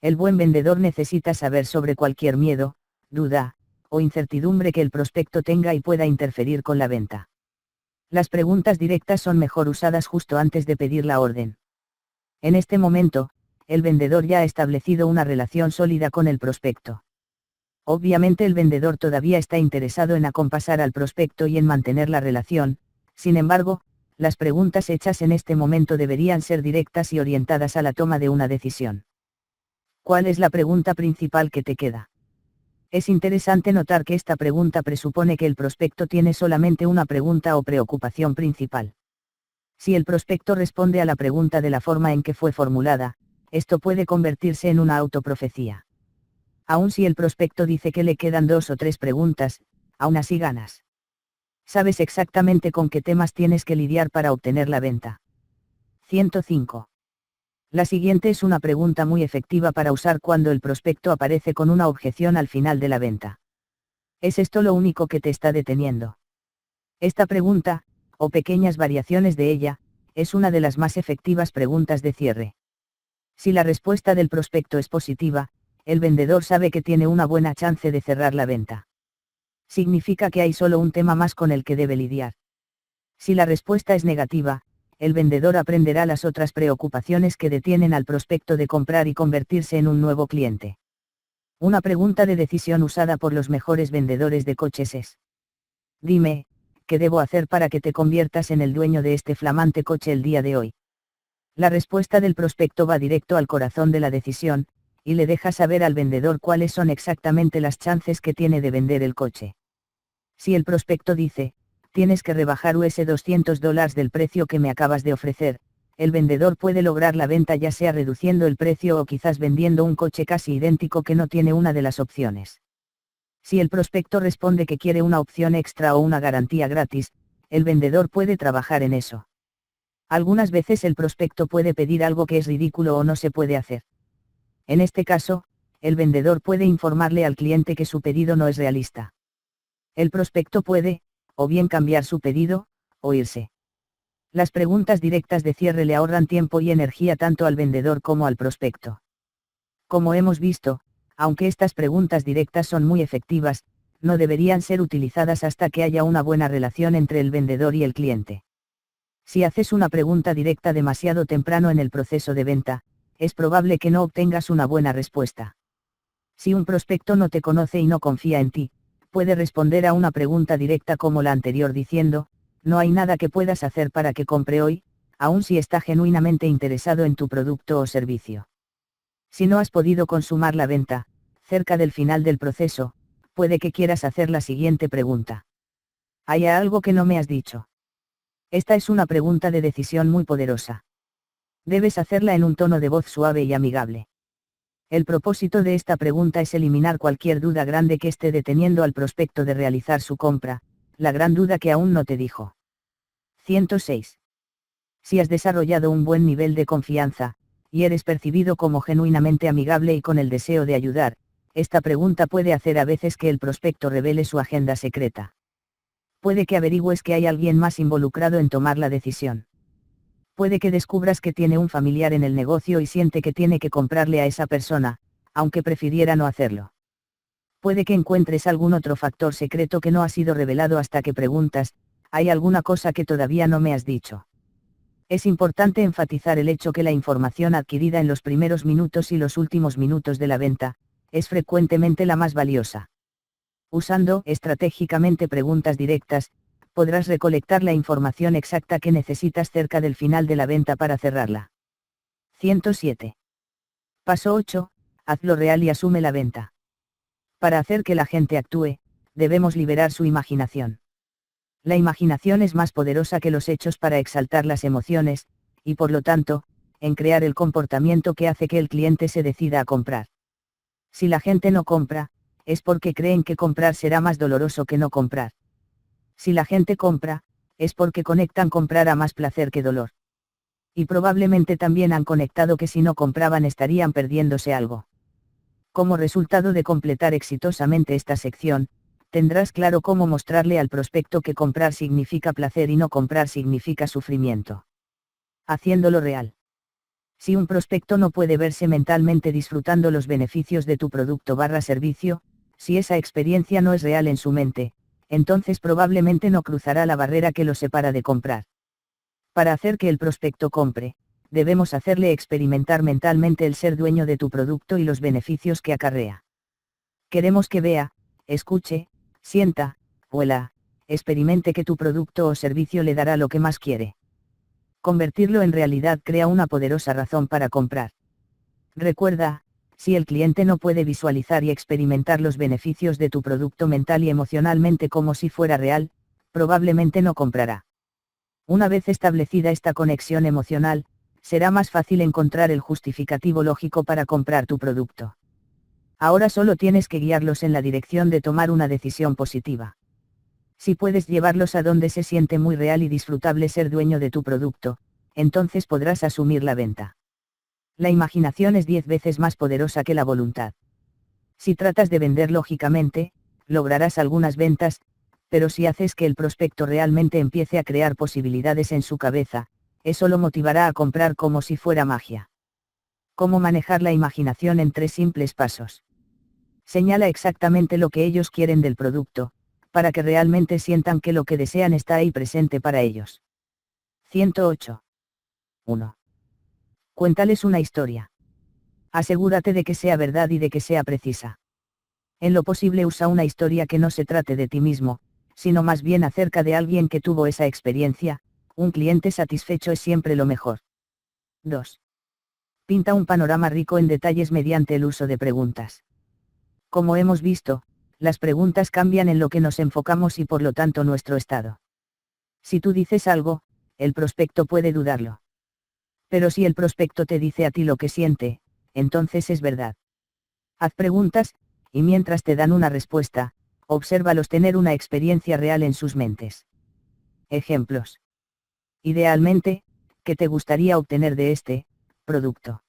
El buen vendedor necesita saber sobre cualquier miedo, duda, o incertidumbre que el prospecto tenga y pueda interferir con la venta. Las preguntas directas son mejor usadas justo antes de pedir la orden. En este momento, el vendedor ya ha establecido una relación sólida con el prospecto. Obviamente el vendedor todavía está interesado en acompasar al prospecto y en mantener la relación, sin embargo, las preguntas hechas en este momento deberían ser directas y orientadas a la toma de una decisión. ¿Cuál es la pregunta principal que te queda? Es interesante notar que esta pregunta presupone que el prospecto tiene solamente una pregunta o preocupación principal. Si el prospecto responde a la pregunta de la forma en que fue formulada, esto puede convertirse en una autoprofecía. Aun si el prospecto dice que le quedan 2 o 3 preguntas, aún así ganas. Sabes exactamente con qué temas tienes que lidiar para obtener la venta. 105. La siguiente es una pregunta muy efectiva para usar cuando el prospecto aparece con una objeción al final de la venta. ¿Es esto lo único que te está deteniendo? Esta pregunta, o pequeñas variaciones de ella, es una de las más efectivas preguntas de cierre. Si la respuesta del prospecto es positiva, el vendedor sabe que tiene una buena chance de cerrar la venta. Significa que hay solo un tema más con el que debe lidiar. Si la respuesta es negativa, el vendedor aprenderá las otras preocupaciones que detienen al prospecto de comprar y convertirse en un nuevo cliente. Una pregunta de decisión usada por los mejores vendedores de coches es: dime, ¿qué debo hacer para que te conviertas en el dueño de este flamante coche el día de hoy? La respuesta del prospecto va directo al corazón de la decisión, y le deja saber al vendedor cuáles son exactamente las chances que tiene de vender el coche. Si el prospecto dice: tienes que rebajar $200 del precio que me acabas de ofrecer, el vendedor puede lograr la venta ya sea reduciendo el precio o quizás vendiendo un coche casi idéntico que no tiene una de las opciones. Si el prospecto responde que quiere una opción extra o una garantía gratis, el vendedor puede trabajar en eso. Algunas veces el prospecto puede pedir algo que es ridículo o no se puede hacer. En este caso, el vendedor puede informarle al cliente que su pedido no es realista. El prospecto puede, o bien cambiar su pedido, o irse. Las preguntas directas de cierre le ahorran tiempo y energía tanto al vendedor como al prospecto. Como hemos visto, aunque estas preguntas directas son muy efectivas, no deberían ser utilizadas hasta que haya una buena relación entre el vendedor y el cliente. Si haces una pregunta directa demasiado temprano en el proceso de venta, es probable que no obtengas una buena respuesta. Si un prospecto no te conoce y no confía en ti, puede responder a una pregunta directa como la anterior diciendo, no hay nada que puedas hacer para que compre hoy, aun si está genuinamente interesado en tu producto o servicio. Si no has podido consumar la venta, cerca del final del proceso, puede que quieras hacer la siguiente pregunta. ¿Hay algo que no me has dicho? Esta es una pregunta de decisión muy poderosa. Debes hacerla en un tono de voz suave y amigable. El propósito de esta pregunta es eliminar cualquier duda grande que esté deteniendo al prospecto de realizar su compra, la gran duda que aún no te dijo. 106. Si has desarrollado un buen nivel de confianza, y eres percibido como genuinamente amigable y con el deseo de ayudar, esta pregunta puede hacer a veces que el prospecto revele su agenda secreta. Puede que averigües que hay alguien más involucrado en tomar la decisión. Puede que descubras que tiene un familiar en el negocio y siente que tiene que comprarle a esa persona, aunque prefiriera no hacerlo. Puede que encuentres algún otro factor secreto que no ha sido revelado hasta que preguntas, ¿hay alguna cosa que todavía no me has dicho? Es importante enfatizar el hecho que la información adquirida en los primeros minutos y los últimos minutos de la venta, es frecuentemente la más valiosa. Usando estratégicamente preguntas directas, podrás recolectar la información exacta que necesitas cerca del final de la venta para cerrarla. 107. Paso 8. Hazlo real y asume la venta. Para hacer que la gente actúe, debemos liberar su imaginación. La imaginación es más poderosa que los hechos para exaltar las emociones, y por lo tanto, en crear el comportamiento que hace que el cliente se decida a comprar. Si la gente no compra, es porque creen que comprar será más doloroso que no comprar. Si la gente compra, es porque conectan comprar a más placer que dolor. Y probablemente también han conectado que si no compraban estarían perdiéndose algo. Como resultado de completar exitosamente esta sección, tendrás claro cómo mostrarle al prospecto que comprar significa placer y no comprar significa sufrimiento. Haciéndolo real. Si un prospecto no puede verse mentalmente disfrutando los beneficios de tu producto/servicio, si esa experiencia no es real en su mente, entonces probablemente no cruzará la barrera que lo separa de comprar. Para hacer que el prospecto compre, debemos hacerle experimentar mentalmente el ser dueño de tu producto y los beneficios que acarrea. Queremos que vea, escuche, sienta, huela, experimente que tu producto o servicio le dará lo que más quiere. Convertirlo en realidad crea una poderosa razón para comprar. Recuerda, si el cliente no puede visualizar y experimentar los beneficios de tu producto mental y emocionalmente como si fuera real, probablemente no comprará. Una vez establecida esta conexión emocional, será más fácil encontrar el justificativo lógico para comprar tu producto. Ahora solo tienes que guiarlos en la dirección de tomar una decisión positiva. Si puedes llevarlos a donde se siente muy real y disfrutable ser dueño de tu producto, entonces podrás asumir la venta. La imaginación es 10 veces más poderosa que la voluntad. Si tratas de vender lógicamente, lograrás algunas ventas, pero si haces que el prospecto realmente empiece a crear posibilidades en su cabeza, eso lo motivará a comprar como si fuera magia. ¿Cómo manejar la imaginación en 3 simples pasos? Señala exactamente lo que ellos quieren del producto, para que realmente sientan que lo que desean está ahí presente para ellos. 108. 1. Cuéntales una historia. Asegúrate de que sea verdad y de que sea precisa. En lo posible usa una historia que no se trate de ti mismo, sino más bien acerca de alguien que tuvo esa experiencia. Un cliente satisfecho es siempre lo mejor. 2. Pinta un panorama rico en detalles mediante el uso de preguntas. Como hemos visto, las preguntas cambian en lo que nos enfocamos y por lo tanto nuestro estado. Si tú dices algo, el prospecto puede dudarlo. Pero si el prospecto te dice a ti lo que siente, entonces es verdad. Haz preguntas, y mientras te dan una respuesta, obsérvalos tener una experiencia real en sus mentes. Ejemplos. Idealmente, ¿qué te gustaría obtener de este producto?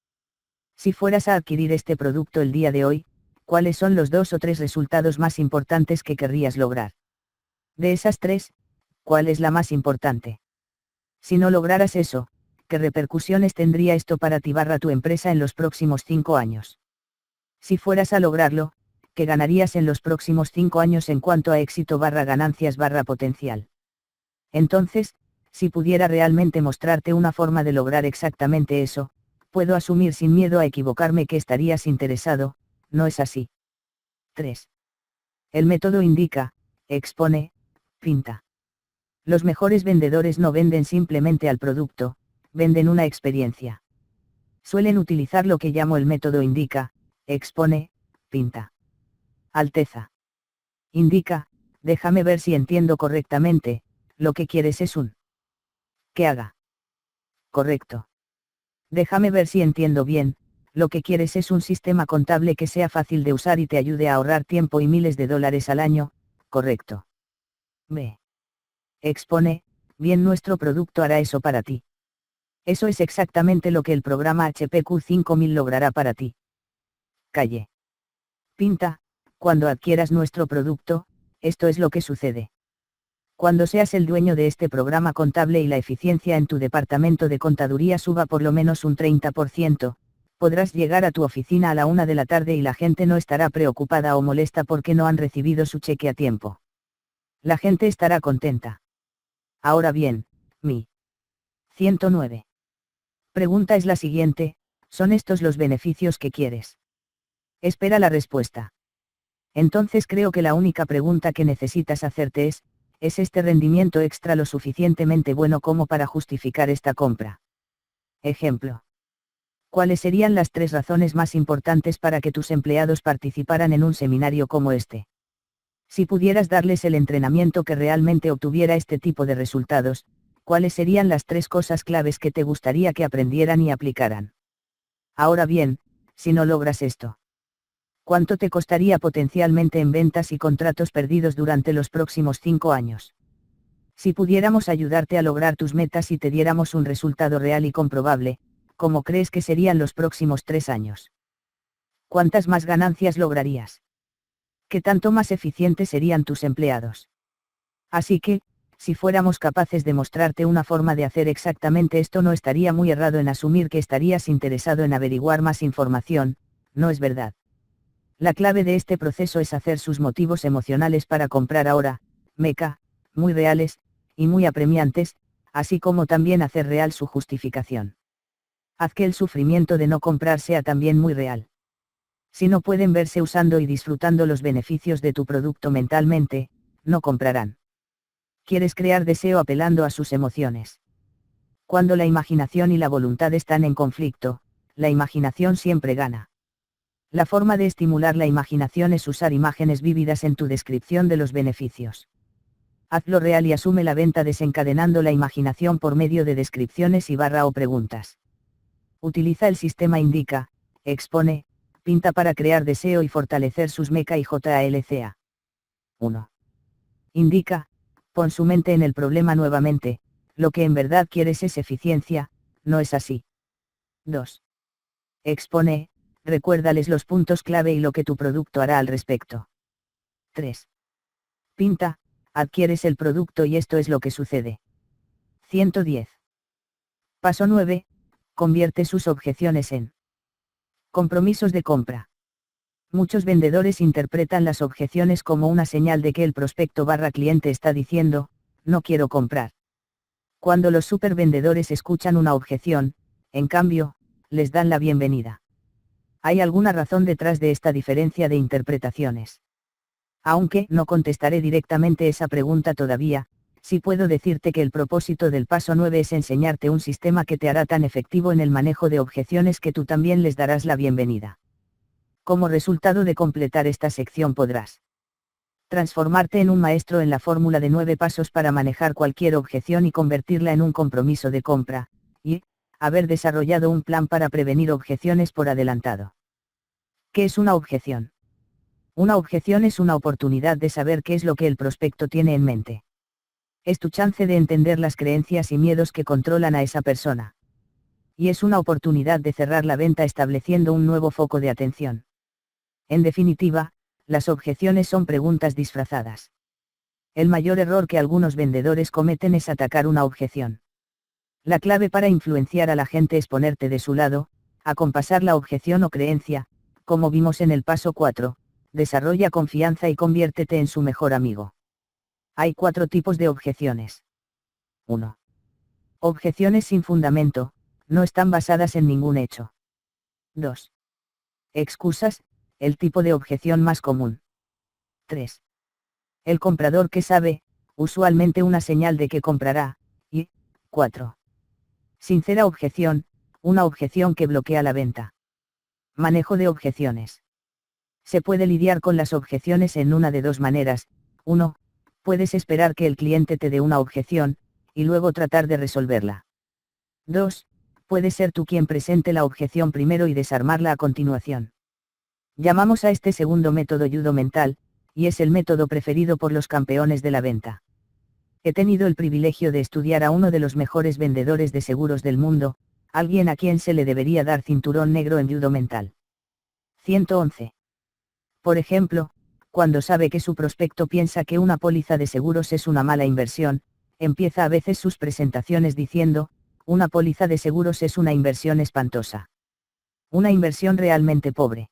Si fueras a adquirir este producto el día de hoy, ¿cuáles son los 2 o 3 resultados más importantes que querrías lograr? De esas 3, ¿cuál es la más importante? Si no lograras eso, ¿qué repercusiones tendría esto para ti barra tu empresa en los próximos 5 años? Si fueras a lograrlo, ¿qué ganarías en los próximos 5 años en cuanto a éxito barra ganancias barra potencial? Entonces, si pudiera realmente mostrarte una forma de lograr exactamente eso, puedo asumir sin miedo a equivocarme que estarías interesado, ¿no es así? 3. El método indica, expone, pinta. Los mejores vendedores no venden simplemente al producto, venden una experiencia. Suelen utilizar lo que llamo el método indica, expone, pinta. Alteza. Indica, déjame ver si entiendo correctamente, lo que quieres es un que haga. Correcto. Déjame ver si entiendo bien, lo que quieres es un sistema contable que sea fácil de usar y te ayude a ahorrar tiempo y miles de dólares al año, correcto. B. Expone, bien, nuestro producto hará eso para ti. Eso es exactamente lo que el programa HPQ 5000 logrará para ti. Calle. Pinta, cuando adquieras nuestro producto, esto es lo que sucede. Cuando seas el dueño de este programa contable y la eficiencia en tu departamento de contaduría suba por lo menos un 30%, podrás llegar a tu oficina a la 1 de la tarde y la gente no estará preocupada o molesta porque no han recibido su cheque a tiempo. La gente estará contenta. Ahora bien, mi 109. Pregunta es la siguiente, ¿son estos los beneficios que quieres? Espera la respuesta. Entonces creo que la única pregunta que necesitas hacerte ¿es este rendimiento extra lo suficientemente bueno como para justificar esta compra? Ejemplo. ¿Cuáles serían las 3 razones más importantes para que tus empleados participaran en un seminario como este? Si pudieras darles el entrenamiento que realmente obtuviera este tipo de resultados, ¿cuáles serían las 3 cosas claves que te gustaría que aprendieran y aplicaran? Ahora bien, si no logras esto, ¿cuánto te costaría potencialmente en ventas y contratos perdidos durante los próximos 5 años? Si pudiéramos ayudarte a lograr tus metas y te diéramos un resultado real y comprobable, ¿cómo crees que serían los próximos 3 años? ¿Cuántas más ganancias lograrías? ¿Qué tanto más eficientes serían tus empleados? Así que, si fuéramos capaces de mostrarte una forma de hacer exactamente esto, no estaría muy errado en asumir que estarías interesado en averiguar más información, ¿no es verdad? La clave de este proceso es hacer sus motivos emocionales para comprar ahora, meca, muy reales, y muy apremiantes, así como también hacer real su justificación. Haz que el sufrimiento de no comprar sea también muy real. Si no pueden verse usando y disfrutando los beneficios de tu producto mentalmente, no comprarán. Quieres crear deseo apelando a sus emociones. Cuando la imaginación y la voluntad están en conflicto, la imaginación siempre gana. La forma de estimular la imaginación es usar imágenes vívidas en tu descripción de los beneficios. Hazlo real y asume la venta desencadenando la imaginación por medio de descripciones y barra o preguntas. Utiliza el sistema indica, expone, pinta para crear deseo y fortalecer sus meca y JLCA. 1. Indica, pon su mente en el problema nuevamente, lo que en verdad quieres es eficiencia, ¿no es así? 2. Expone, recuérdales los puntos clave y lo que tu producto hará al respecto. 3. Pinta, adquieres el producto y esto es lo que sucede. 110. Paso 9, convierte sus objeciones en compromisos de compra. Muchos vendedores interpretan las objeciones como una señal de que el prospecto barra cliente está diciendo, no quiero comprar. Cuando los supervendedores escuchan una objeción, en cambio, les dan la bienvenida. ¿Hay alguna razón detrás de esta diferencia de interpretaciones? Aunque no contestaré directamente esa pregunta todavía, sí puedo decirte que el propósito del paso 9 es enseñarte un sistema que te hará tan efectivo en el manejo de objeciones que tú también les darás la bienvenida. Como resultado de completar esta sección podrás transformarte en un maestro en la fórmula de 9 pasos para manejar cualquier objeción y convertirla en un compromiso de compra, y haber desarrollado un plan para prevenir objeciones por adelantado. ¿Qué es una objeción? Una objeción es una oportunidad de saber qué es lo que el prospecto tiene en mente. Es tu chance de entender las creencias y miedos que controlan a esa persona. Y es una oportunidad de cerrar la venta estableciendo un nuevo foco de atención. En definitiva, las objeciones son preguntas disfrazadas. El mayor error que algunos vendedores cometen es atacar una objeción. La clave para influenciar a la gente es ponerte de su lado, acompasar la objeción o creencia, como vimos en el paso 4, desarrolla confianza y conviértete en su mejor amigo. Hay 4 tipos de objeciones. 1. Objeciones sin fundamento, no están basadas en ningún hecho. 2. Excusas, el tipo de objeción más común. 3. El comprador que sabe, usualmente una señal de que comprará, y 4. Sincera objeción, una objeción que bloquea la venta. Manejo de objeciones. Se puede lidiar con las objeciones en una de dos maneras. 1. Puedes esperar que el cliente te dé una objeción, y luego tratar de resolverla. 2. Puedes ser tú quien presente la objeción primero y desarmarla a continuación. Llamamos a este segundo método judo mental, y es el método preferido por los campeones de la venta. He tenido el privilegio de estudiar a uno de los mejores vendedores de seguros del mundo, alguien a quien se le debería dar cinturón negro en judo mental. 111. Por ejemplo, cuando sabe que su prospecto piensa que una póliza de seguros es una mala inversión, empieza a veces sus presentaciones diciendo, una póliza de seguros es una inversión espantosa. Una inversión realmente pobre.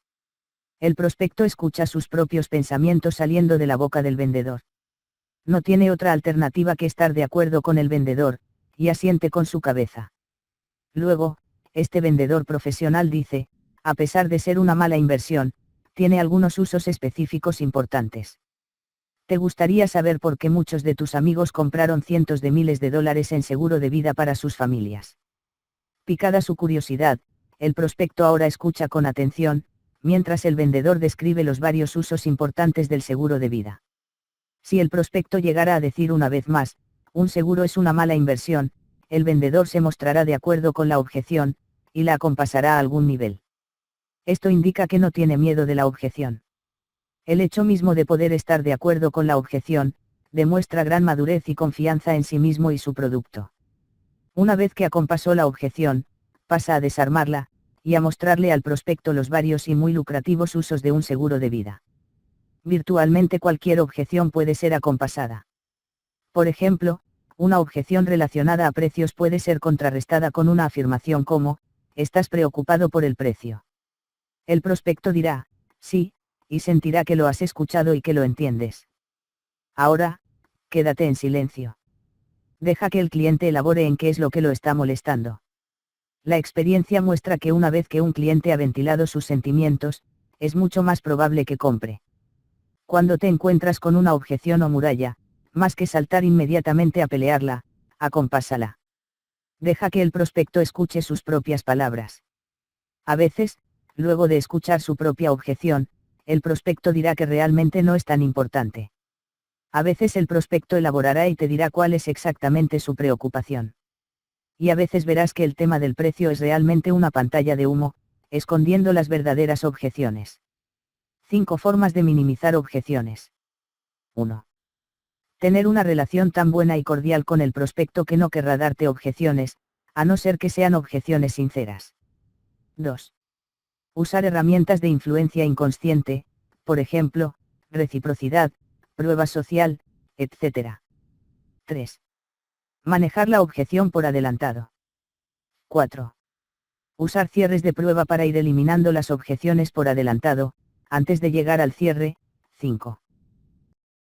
El prospecto escucha sus propios pensamientos saliendo de la boca del vendedor. No tiene otra alternativa que estar de acuerdo con el vendedor, y asiente con su cabeza. Luego, este vendedor profesional dice, a pesar de ser una mala inversión, tiene algunos usos específicos importantes. ¿Te gustaría saber por qué muchos de tus amigos compraron cientos de miles de dólares en seguro de vida para sus familias? Picada su curiosidad, el prospecto ahora escucha con atención, mientras el vendedor describe los varios usos importantes del seguro de vida. Si el prospecto llegara a decir una vez más, un seguro es una mala inversión, el vendedor se mostrará de acuerdo con la objeción, y la acompasará a algún nivel. Esto indica que no tiene miedo de la objeción. El hecho mismo de poder estar de acuerdo con la objeción, demuestra gran madurez y confianza en sí mismo y su producto. Una vez que acompasó la objeción, pasa a desarmarla, y a mostrarle al prospecto los varios y muy lucrativos usos de un seguro de vida. Virtualmente cualquier objeción puede ser acompasada. Por ejemplo, una objeción relacionada a precios puede ser contrarrestada con una afirmación como, ¿estás preocupado por el precio? El prospecto dirá, sí, y sentirá que lo has escuchado y que lo entiendes. Ahora, quédate en silencio. Deja que el cliente elabore en qué es lo que lo está molestando. La experiencia muestra que una vez que un cliente ha ventilado sus sentimientos, es mucho más probable que compre. Cuando te encuentras con una objeción o muralla, más que saltar inmediatamente a pelearla, acompásala. Deja que el prospecto escuche sus propias palabras. A veces, luego de escuchar su propia objeción, el prospecto dirá que realmente no es tan importante. A veces el prospecto elaborará y te dirá cuál es exactamente su preocupación. Y a veces verás que el tema del precio es realmente una pantalla de humo, escondiendo las verdaderas objeciones. 5 formas de minimizar objeciones. 1. Tener una relación tan buena y cordial con el prospecto que no querrá darte objeciones, a no ser que sean objeciones sinceras. 2. Usar herramientas de influencia inconsciente, por ejemplo, reciprocidad, prueba social, etc. 3. Manejar la objeción por adelantado. 4. Usar cierres de prueba para ir eliminando las objeciones por adelantado, antes de llegar al cierre. 5.